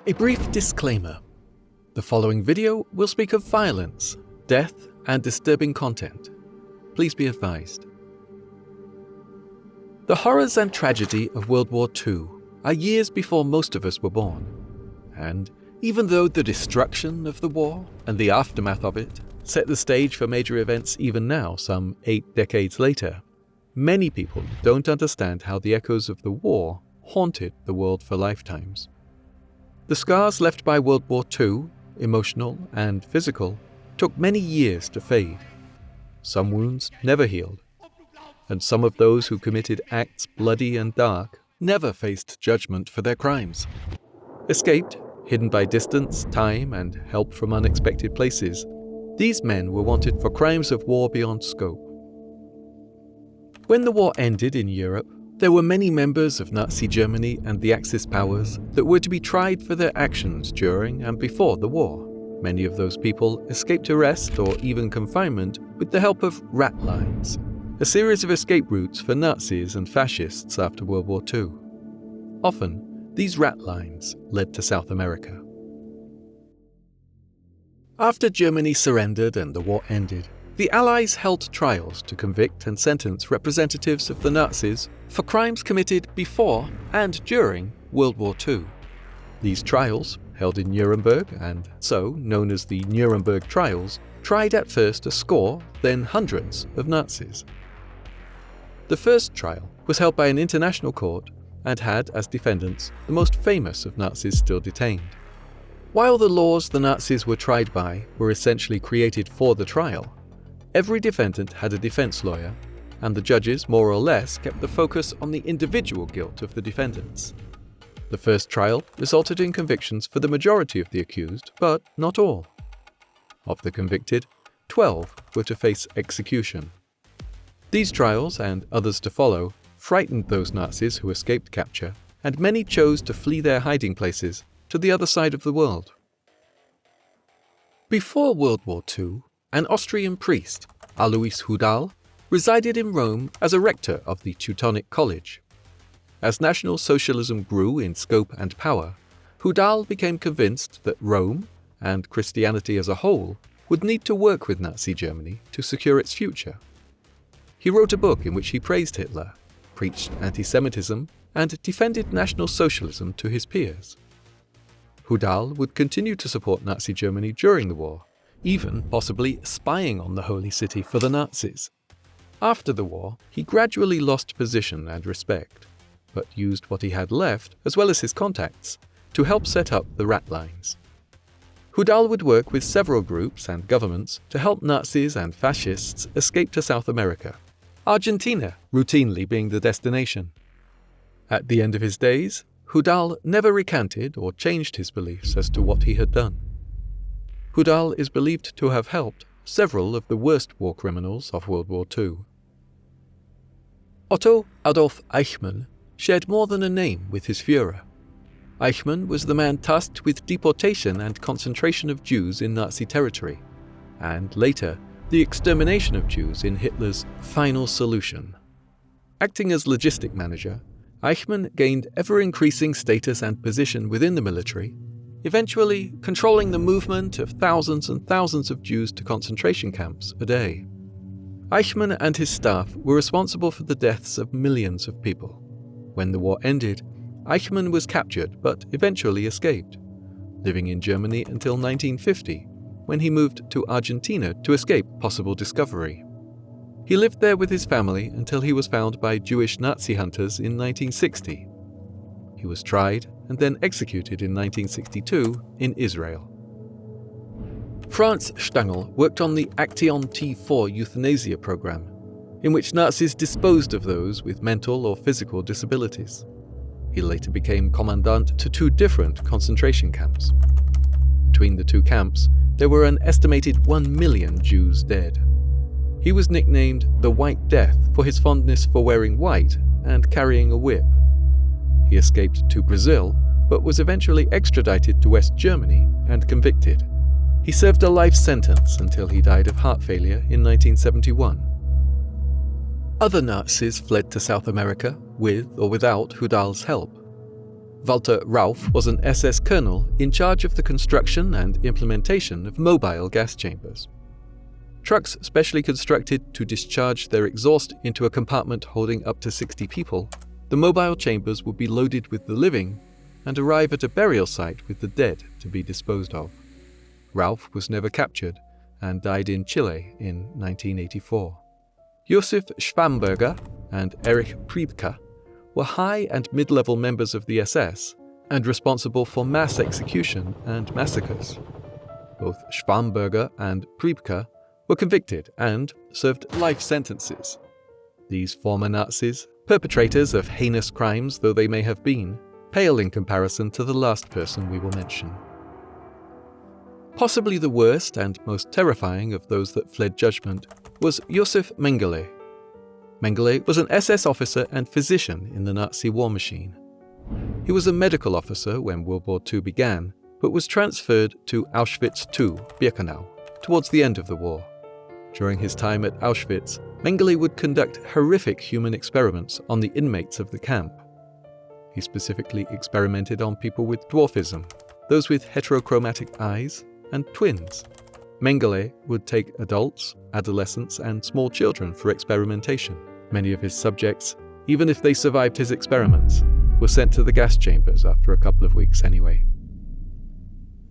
A brief disclaimer. The following video will speak of violence, death, and disturbing content. Please be advised. The horrors and tragedy of World War II are years before most of us were born. And even though the destruction of the war and the aftermath of it set the stage for major events even now, some 8 decades later, many people don't understand how the echoes of the war haunted the world for lifetimes. The scars left by World War II, emotional and physical, took many years to fade. Some wounds never healed, and some of those who committed acts bloody and dark never faced judgment for their crimes. Escaped, hidden by distance, time, and help from unexpected places, these men were wanted for crimes of war beyond scope. When the war ended in Europe, there were many members of Nazi Germany and the Axis powers that were to be tried for their actions during and before the war. Many of those people escaped arrest or even confinement with the help of ratlines, a series of escape routes for Nazis and Fascists after World War II. Often, these ratlines led to South America. After Germany surrendered and the war ended, the Allies held trials to convict and sentence representatives of the Nazis for crimes committed before and during World War II. These trials, held in Nuremberg and so known as the Nuremberg Trials, tried at first a score, then hundreds of Nazis. The first trial was held by an international court and had as defendants the most famous of Nazis still detained. While the laws the Nazis were tried by were essentially created for the trial, every defendant had a defense lawyer, and the judges more or less kept the focus on the individual guilt of the defendants. The first trial resulted in convictions for the majority of the accused, but not all. Of the convicted, 12 were to face execution. These trials, and others to follow, frightened those Nazis who escaped capture, and many chose to flee their hiding places to the other side of the world. Before World War II, an Austrian priest, Alois Hudal, resided in Rome as a rector of the Teutonic College. As National Socialism grew in scope and power, Hudal became convinced that Rome, and Christianity as a whole, would need to work with Nazi Germany to secure its future. He wrote a book in which he praised Hitler, preached anti-Semitism, and defended National Socialism to his peers. Hudal would continue to support Nazi Germany during the war, even possibly spying on the Holy City for the Nazis. After the war, he gradually lost position and respect, but used what he had left, as well as his contacts, to help set up the ratlines. Hudal would work with several groups and governments to help Nazis and Fascists escape to South America, Argentina routinely being the destination. At the end of his days, Hudal never recanted or changed his beliefs as to what he had done. Hudal is believed to have helped several of the worst war criminals of World War II. Otto Adolf Eichmann shared more than a name with his Führer. Eichmann was the man tasked with deportation and concentration of Jews in Nazi territory, and later, the extermination of Jews in Hitler's Final Solution. Acting as logistic manager, Eichmann gained ever-increasing status and position within the military, eventually controlling the movement of thousands and thousands of Jews to concentration camps a day. Eichmann and his staff were responsible for the deaths of millions of people. When the war ended, Eichmann was captured but eventually escaped, living in Germany until 1950, when he moved to Argentina to escape possible discovery. He lived there with his family until he was found by Jewish Nazi hunters in 1960. He was tried and then executed in 1962 in Israel. Franz Stangl worked on the Action T4 euthanasia program, in which Nazis disposed of those with mental or physical disabilities. He later became commandant to 2 different concentration camps. Between the 2 camps, there were an estimated 1 million Jews dead. He was nicknamed the White Death for his fondness for wearing white and carrying a whip. He escaped to Brazil, but was eventually extradited to West Germany and convicted. He served a life sentence until he died of heart failure in 1971. Other Nazis fled to South America with or without Hudal's help. Walter Rauff was an SS colonel in charge of the construction and implementation of mobile gas chambers. Trucks specially constructed to discharge their exhaust into a compartment holding up to 60 people, the mobile chambers would be loaded with the living and arrive at a burial site with the dead to be disposed of. Rauff was never captured and died in Chile in 1984. Josef Schwamberger and Erich Priebke were high and mid-level members of the SS and responsible for mass execution and massacres. Both Schwamberger and Priebke were convicted and served life sentences. These former Nazis, perpetrators of heinous crimes though they may have been, pale in comparison to the last person we will mention. Possibly the worst and most terrifying of those that fled judgment was Josef Mengele. Mengele was an SS officer and physician in the Nazi war machine. He was a medical officer when World War II began, but was transferred to Auschwitz II, Birkenau, towards the end of the war. During his time at Auschwitz, Mengele would conduct horrific human experiments on the inmates of the camp. He specifically experimented on people with dwarfism, those with heterochromatic eyes, and twins. Mengele would take adults, adolescents, and small children for experimentation. Many of his subjects, even if they survived his experiments, were sent to the gas chambers after a couple of weeks anyway.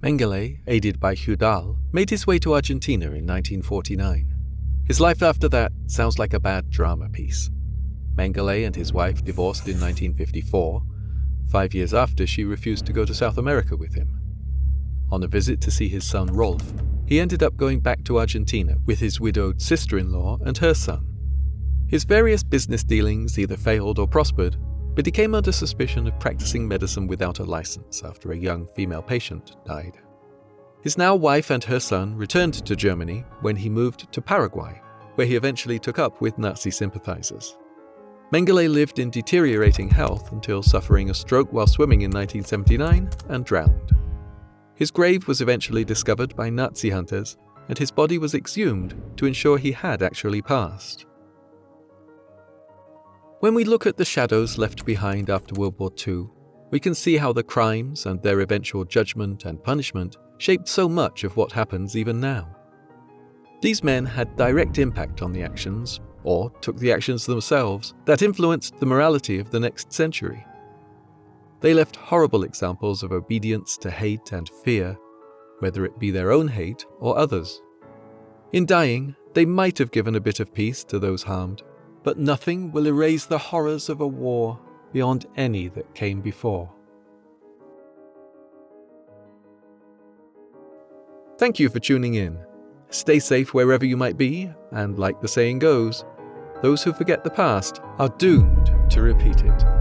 Mengele, aided by Hudal, made his way to Argentina in 1949. His life after that sounds like a bad drama piece. Mengele and his wife divorced in 1954. 5 years after, she refused to go to South America with him. On a visit to see his son Rolf, he ended up going back to Argentina with his widowed sister-in-law and her son. His various business dealings either failed or prospered, but he came under suspicion of practicing medicine without a license after a young female patient died. His now wife and her son returned to Germany when he moved to Paraguay, where he eventually took up with Nazi sympathizers. Mengele lived in deteriorating health until suffering a stroke while swimming in 1979 and drowned. His grave was eventually discovered by Nazi hunters, and his body was exhumed to ensure he had actually passed. When we look at the shadows left behind after World War II, we can see how the crimes and their eventual judgment and punishment shaped so much of what happens even now. These men had direct impact on the actions, or took the actions themselves, that influenced the morality of the next century. They left horrible examples of obedience to hate and fear, whether it be their own hate or others. In dying, they might have given a bit of peace to those harmed, but nothing will erase the horrors of a war beyond any that came before. Thank you for tuning in. Stay safe wherever you might be, and like the saying goes, those who forget the past are doomed to repeat it.